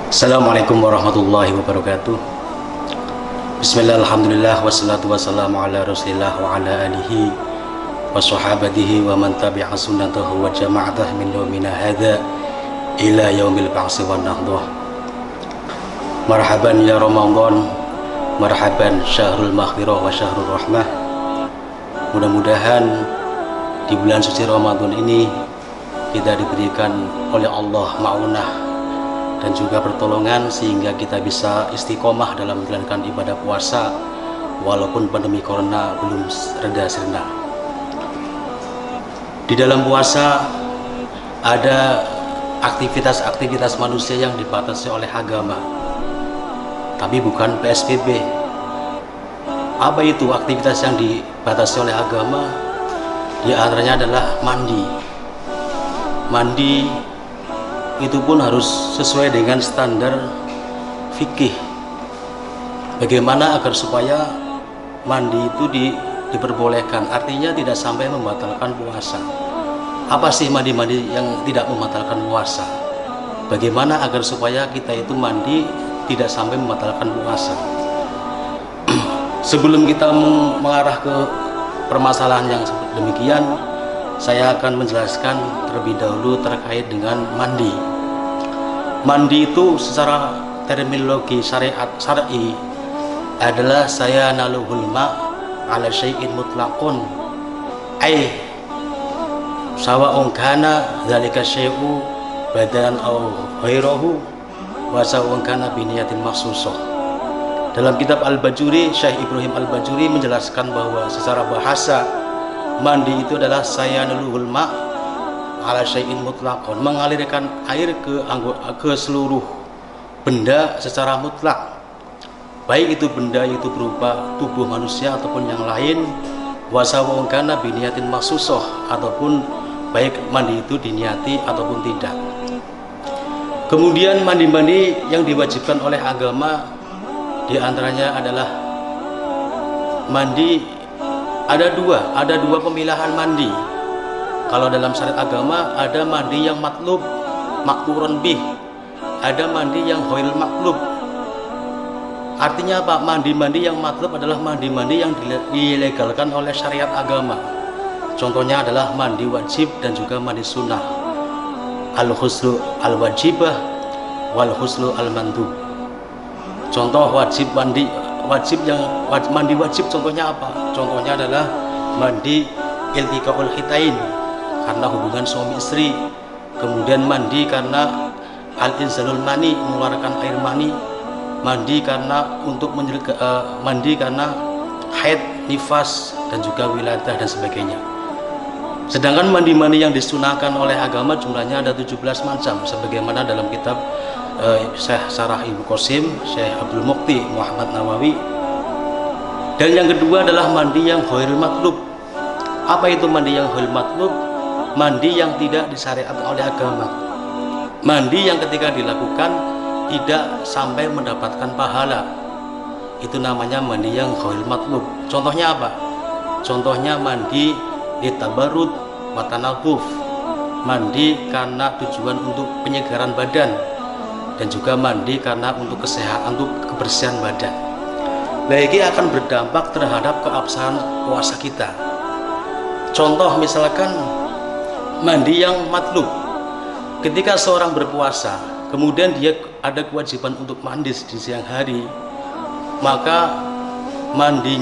Assalamualaikum warahmatullahi wabarakatuh. Bismillah, alhamdulillah, wassalatu wassalamu ala rasulillah wa ala alihi wa sahabatihi wa man tabi'a sunnatahu wa jama'atah min yawmina hadha ila yaumil ba'si wa nahdah. Marhaban ya Ramadan, marhaban syahrul maghfirah wa syahrul rahmah. Mudah-mudahan di bulan suci Ramadan ini kita diberikan oleh Allah ma'unah dan juga pertolongan sehingga kita bisa istiqomah dalam menjalankan ibadah puasa walaupun pandemi corona belum reda-reda. Di dalam puasa ada aktivitas-aktivitas manusia yang dibatasi oleh agama, tapi bukan PSBB. Apa itu aktivitas yang dibatasi oleh agama? Di antaranya adalah mandi. Mandi itu pun harus sesuai dengan standar fikih. Bagaimana agar supaya mandi itu diperbolehkan, artinya tidak sampai membatalkan puasa. Apa sih mandi-mandi yang tidak membatalkan puasa? Bagaimana agar supaya kita itu mandi tidak sampai membatalkan puasa? Sebelum kita mengarah ke permasalahan yang demikian, saya akan menjelaskan terlebih dahulu terkait dengan mandi. Mandi itu secara terminologi syar'i adalah saya naluhul ma' ala syai'in mutlaqun, ay sawa'un kana dzalika syai'u badan aw ghairahu wa sawa'un kana bi niyatin makhsusah. Dalam kitab Al-Bajuri, Syekh Ibrahim Al-Bajuri menjelaskan bahwa secara bahasa mandi itu adalah saya naluhul ma' ala syai'in mutlaqun, mengalirkan air ke seluruh benda secara mutlak, baik itu benda itu berupa tubuh manusia ataupun yang lain, wasawa'un kana biniyatin maksusoh, ataupun baik mandi itu diniati ataupun tidak. Kemudian mandi-mandi yang diwajibkan oleh agama diantaranya adalah mandi. Ada dua pemilahan mandi. Kalau dalam syariat agama ada mandi yang matlub, makturun bih, ada mandi yang ghairul matlub. Artinya apa? Mandi-mandi yang matlub adalah mandi-mandi yang dilegalkan oleh syariat agama. Contohnya adalah mandi wajib dan juga mandi sunnah. Al-huslu al-wajibah wal huslu al-mandub. Contoh mandi wajib contohnya apa? Contohnya adalah mandi iltiqaul khitain karena hubungan suami istri, kemudian mandi karena al-inzalul mani, mengeluarkan air mani, mandi karena mandi karena haid, nifas dan juga wiladah dan sebagainya. Sedangkan mandi-mandi yang disunahkan oleh agama jumlahnya ada 17 macam sebagaimana dalam kitab Syekh Sarah Ibnu Qasim, Syekh Abdul Muqti Muhammad Nawawi. Dan yang kedua adalah mandi yang ghairul matlub. Apa itu mandi yang ghairul matlub? Mandi yang tidak disyariatkan oleh agama. Mandi yang ketika dilakukan tidak sampai mendapatkan pahala. Itu namanya mandi yang ghairul matlub. Contohnya apa? Contohnya mandi litabarrud wa tanadhuf. Mandi karena tujuan untuk penyegaran badan, dan juga mandi karena untuk kesehatan, untuk kebersihan badan. Ini akan berdampak terhadap keabsahan puasa kita. Contoh misalkan mandi yang matlub. Ketika seorang berpuasa, kemudian dia ada kewajiban untuk mandi di siang hari, maka mandi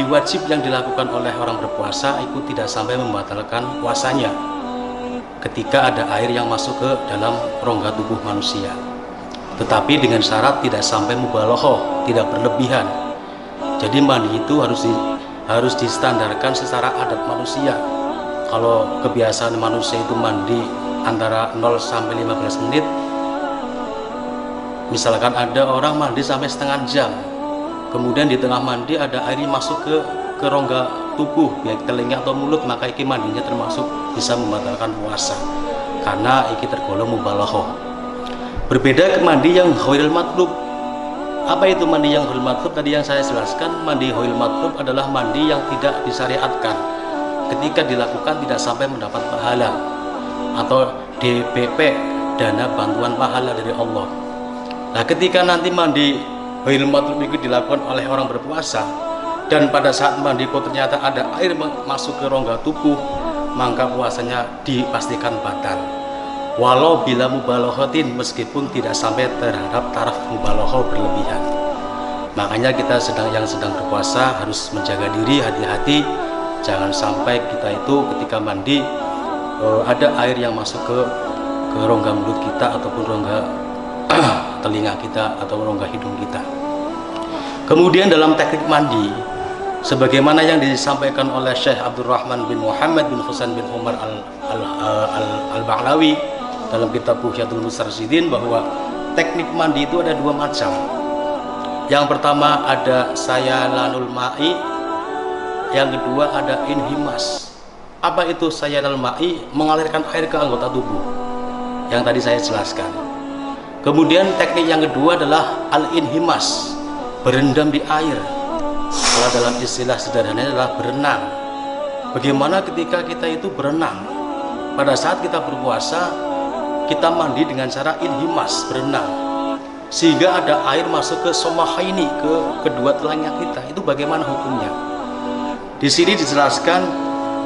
wajib yang dilakukan oleh orang berpuasa itu tidak sampai membatalkan puasanya ketika ada air yang masuk ke dalam rongga tubuh manusia, tetapi dengan syarat tidak sampai mubalaghah, tidak berlebihan. Jadi mandi itu harus distandarkan secara adat manusia. Kalau kebiasaan manusia itu mandi antara 0 sampai 15 menit, misalkan ada orang mandi sampai setengah jam, kemudian di tengah mandi ada air masuk ke rongga tubuh, baik telinga atau mulut, maka iki mandinya termasuk bisa membatalkan puasa karena iki tergolong mubalaghah. Berbeda ke mandi yang ghairul matlub. Apa itu mandi yang ghairul matlub? Tadi yang saya jelaskan, mandi ghairul matlub adalah mandi yang tidak disyariatkan. Ketika dilakukan tidak sampai mendapat pahala, atau DBP dana bantuan pahala dari Allah. Nah, ketika nanti mandi ghairil matlub itu dilakukan oleh orang berpuasa, dan pada saat mandi kok ternyata ada air masuk ke rongga tubuh, maka puasanya dipastikan batal. Walau bila mubalaghatin, meskipun tidak sampai terhadap taraf mubalagha berlebihan. Makanya kita yang sedang berpuasa harus menjaga diri, hati-hati, jangan sampai kita itu ketika mandi ada air yang masuk ke rongga mulut kita ataupun rongga telinga kita atau rongga hidung kita. Kemudian dalam teknik mandi, sebagaimana yang disampaikan oleh Syekh Abdurrahman bin Muhammad bin Husain bin Umar al-Ba'lawi dalam kitab Buhyatul Mustarsyidin, bahwa teknik mandi itu ada dua macam. Yang pertama ada sayalanul ma'i, yang kedua ada inhimas. Apa itu sayalanul ma'i? Mengalirkan air ke anggota tubuh, yang tadi saya jelaskan. Kemudian teknik yang kedua adalah al-inhimas, berendam di air. Kalau dalam istilah sederhananya adalah berenang. Bagaimana ketika kita itu berenang? Pada saat kita berpuasa, kita mandi dengan cara inhimas, berenang, sehingga ada air masuk ke somahaini, ke kedua telinga kita. Itu bagaimana hukumnya? Di sini dijelaskan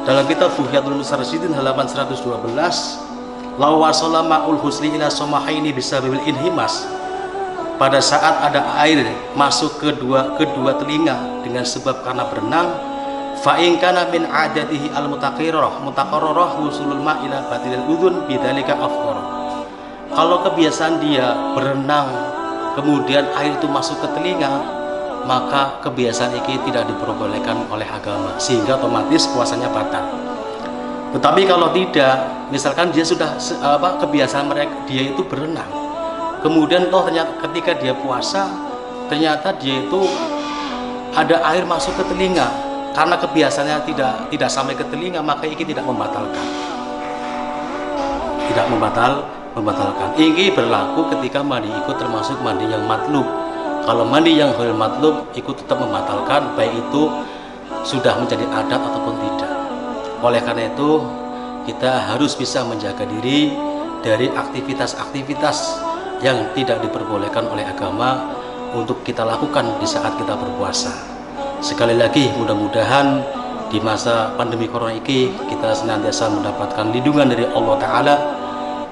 dalam kitab Buhyatul Mustarsyidin halaman 112, law wasala ma'ul husli ila somahaini bisababil inhimas. Pada saat ada air masuk ke kedua telinga dengan sebab karena berenang, fa in kana min adatihi al mutaqarrarah wusulul ma ila batilil udhun bidzalika afqara. Kalau kebiasaan dia berenang kemudian air itu masuk ke telinga, maka kebiasaan ini tidak diperbolehkan oleh agama, sehingga otomatis puasanya batal. Tetapi kalau tidak, misalkan dia sudah kebiasaan dia itu berenang, kemudian ternyata ketika dia puasa ternyata dia itu ada air masuk ke telinga, karena kebiasaannya tidak sampai ke telinga, maka ini tidak membatalkan. Membatalkan. Ini berlaku ketika mandi ikut termasuk mandi yang matlub. Kalau mandi yang ghairil matlub ikut tetap membatalkan, baik itu sudah menjadi adat ataupun tidak. Oleh karena itu kita harus bisa menjaga diri dari aktivitas-aktivitas yang tidak diperbolehkan oleh agama untuk kita lakukan di saat kita berpuasa. Sekali lagi, mudah-mudahan di masa pandemi corona ini kita senantiasa mendapatkan lindungan dari Allah Ta'ala,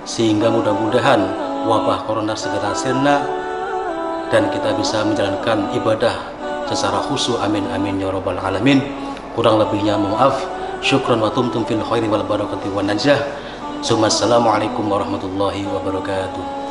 sehingga mudah-mudahan wabah corona segera sirna dan kita bisa menjalankan ibadah secara khusyuk. Amin amin ya rabbal alamin. Kurang lebihnya maaf. Syukran wa tumtum fil khairi wal barakati wan najah. Assalamualaikum warahmatullahi wabarakatuh.